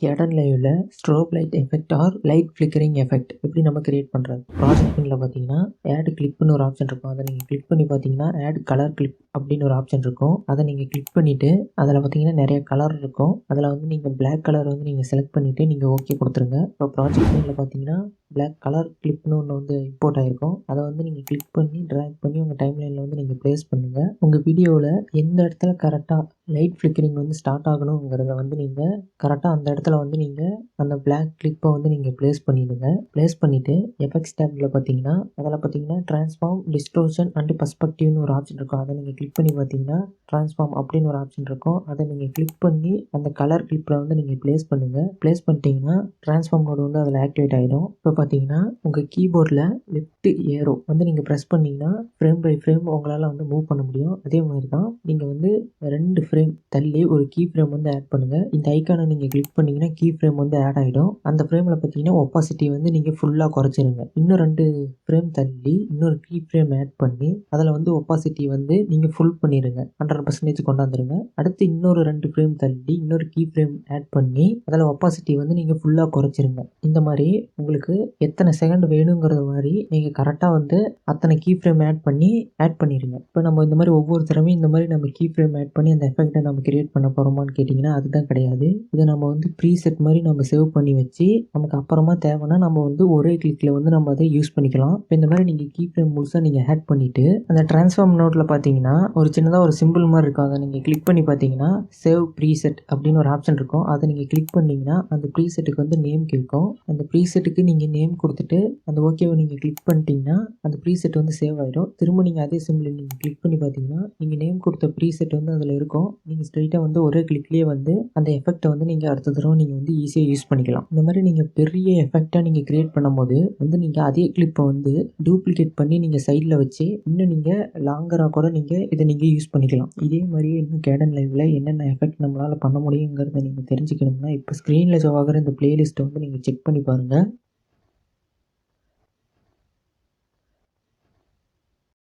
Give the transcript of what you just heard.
Kdenliveல strobe light effect or light flickering effect எப்படி நம்ம create பண்ணுறது. ப்ராஜெக்ட் பின்னில் பார்த்தீங்கன்னா ஆட் கிளிப்னு ஒரு ஆப்ஷன் இருக்கும். அதை நீங்கள் கிளிக் பண்ணி பார்த்தீங்கன்னா ஆட் கலர் கிளிப் அப்படின்னு ஒரு ஆப்ஷன் இருக்கும். அதை நீங்கள் கிளிக் பண்ணிவிட்டு அதில் பார்த்தீங்கன்னா நிறைய கலர் இருக்கும். அதில் வந்து நீங்கள் பிளாக் கலர் வந்து நீங்கள் செலக்ட் பண்ணிவிட்டு நீங்கள் ஓகே கொடுத்துருங்க. இப்போ ப்ராஜெக்ட் பின்னில் பார்த்தீங்கன்னா பிளாக் கலர் கிளிப்னு ஒன்று வந்து இம்போர்ட் ஆகிருக்கும். அதை வந்து நீங்கள் கிளிக் பண்ணி ட்ராக் பண்ணி உங்கள் டைம்லைனில் வந்து நீங்கள் ப்ளேஸ் பண்ணுங்கள். உங்கள் வீடியோவில் எந்த இடத்துல கரெக்டாக லைட் ஃப்ளிக்கரிங் வந்து ஸ்டார்ட் ஆகணுங்கிறத வந்து நீங்கள் கரெக்டாக அந்த இடத்துல வந்து நீங்கள் அந்த பிளாக் கிளிப்பை வந்து நீங்கள் ப்ளேஸ் பண்ணிவிடுங்க. ப்ளேஸ் பண்ணிவிட்டு எஃபெக்ட்ஸ் டேப்பில் பார்த்தீங்கன்னா அதில் பார்த்தீங்கன்னா ட்ரான்ஸ்ஃபார்ம் டிஸ்டோர்ஷன் அண்ட் பர்ஸ்பெக்டிவ்னு ஒரு ஆப்ஷன் இருக்கும். அதை நீங்கள் கிளிக் பண்ணி பார்த்தீங்கன்னா ட்ரான்ஸ்ஃபார்ம் அப்படின்னு ஒரு ஆப்ஷன் இருக்கும். அதை நீங்கள் கிளிக் பண்ணி அந்த கலர் கிளிப்பில் வந்து நீங்கள் ப்ளேஸ் பண்ணுங்கள். ப்ளேஸ் பண்ணிட்டீங்கன்னா ட்ரான்ஸ்ஃபார்ம் மோட் வந்து அதில் ஆக்டிவேட் ஆகிடும். இப்போ பார்த்தீங்கன்னா உங்கள் கீபோர்டில் லெஃப்ட் ஏரோ வந்து நீங்கள் ப்ரெஸ் பண்ணிங்கன்னா ஃப்ரேம் பை ஃப்ரேம் உங்களால் வந்து மூவ் பண்ண முடியும். அதே மாதிரி தான் நீங்கள் வந்து 2 ஃப்ரேம் தள்ளி ஒரு கீ ஃப்ரேம் வந்து ஆட் பண்ணுங்கள். இந்த ஐக்கானை நீங்கள் கிளிக் பண்ணிங்கன்னா கீ ஃப்ரேம் வந்து ஆட் ஆகிடும். அந்த ஃப்ரேமில் பார்த்தீங்கன்னா ஒப்பாசிட்டி வந்து நீங்கள் ஃபுல்லாக குறைச்சிருங்க. இன்னும் 2 ஃப்ரேம் தள்ளி இன்னொரு கீ ஃப்ரேம் ஆட் பண்ணி அதில் வந்து ஒப்பாசிட்டி வந்து நீங்கள் ஃபுல் பண்ணிடுங்க. 100% கொண்டாந்துருங்க. அடுத்து இன்னொரு 2 ஃப்ரேம் தள்ளி இன்னொரு கீ ஃப்ரேம் ஆட் பண்ணி அதில் ஒப்பாசிட்டி வந்து நீங்கள் ஃபுல்லாக குறைச்சிருங்க. இந்த மாதிரி உங்களுக்கு எத்தனை செகண்ட் வேணுங்கிறது மாதிரி நீங்கள் கரெக்டாக வந்து அத்தனை கீ ஃப்ரேம் ஆட் பண்ணிடுங்க. இப்போ நம்ம இந்த மாதிரி ஒவ்வொரு தடவையும் இந்த மாதிரி நம்ம கீ ஃப்ரேம் ஆட் பண்ணி அந்த எஃபெக்டை நம்ம கிரியேட் பண்ண போகிறோமான்னு கேட்டிங்கன்னா அதுதான் கிடையாது. இதை நம்ம வந்து ப்ரீசெட் மாதிரி நம்ம சேவ் பண்ணி வச்சு நமக்கு அப்புறமா தேவைன்னா நம்ம வந்து ஒரே கிளிக்கில் வந்து நம்ம அதை யூஸ் பண்ணிக்கலாம். இப்போ இந்த மாதிரி நீங்கள் கீ ஃப்ரேம் முழுசாக நீங்கள் ஆட் பண்ணிவிட்டு அந்த ட்ரான்ஸ்ஃபார்ம் நோட்டில் பார்த்தீங்கன்னா ஒரு சின்னதாக ஒரு சிம்பிள் மாதிரி இருக்கும். அதை நீங்கள் கிளிக் பண்ணி பார்த்தீங்கன்னா சேவ் ப்ரீசெட் அப்படின்னு ஒரு ஆப்ஷன் இருக்கும். அதை நீங்கள் கிளிக் பண்ணிங்கன்னா அந்த ப்ரீசெட்டுக்கு வந்து நேம் கேட்கும். அந்த ப்ரீசெட்டுக்கு நீங்கள் நேம் கொடுத்துட்டு அந்த ஓகேவை நீங்கள் கிளிக் பண்ணிட்டீங்கன்னா அந்த ப்ரீசெட் வந்து சேவ் ஆகிடும். திரும்ப நீங்கள் அதே சிம்பிள் நீங்கள் கிளிக் பண்ணி பார்த்தீங்கன்னா நீங்கள் நேம் கொடுத்த ப்ரீசெட் வந்து அதில் இருக்கும். நீங்கள் ஸ்ட்ரைட்டாக வந்து ஒரே கிளிக்லேயே வந்து அந்த எஃபெக்ட்டை வந்து நீங்கள் அடுத்த தடவை நீங்கள் வந்து ஈஸியாக யூஸ் பண்ணிக்கலாம். இந்த மாதிரி நீங்கள் பெரிய எஃபெக்டாக நீங்கள் கிரியேட் பண்ணும்போது வந்து நீங்கள் அதே கிளிப்பை வந்து டூப்ளிகேட் பண்ணி நீங்கள் சைடில் வச்சு இன்னும் நீங்கள் லாங்கராக கூட நீங்கள் இதை நீங்கள் யூஸ் பண்ணிக்கலாம். இதே மாதிரியே இன்னும் Kdenliveல என்னென்ன எஃபெக்ட் நம்மளால் பண்ண முடியுங்கிறத நீங்கள் தெரிஞ்சுக்கணும்னா இப்போ ஸ்க்ரீனில் ஷோ ஆகிற இந்த பிளேலிஸ்ட்டை வந்து நீங்கள் செக் பண்ணி பாருங்கள்.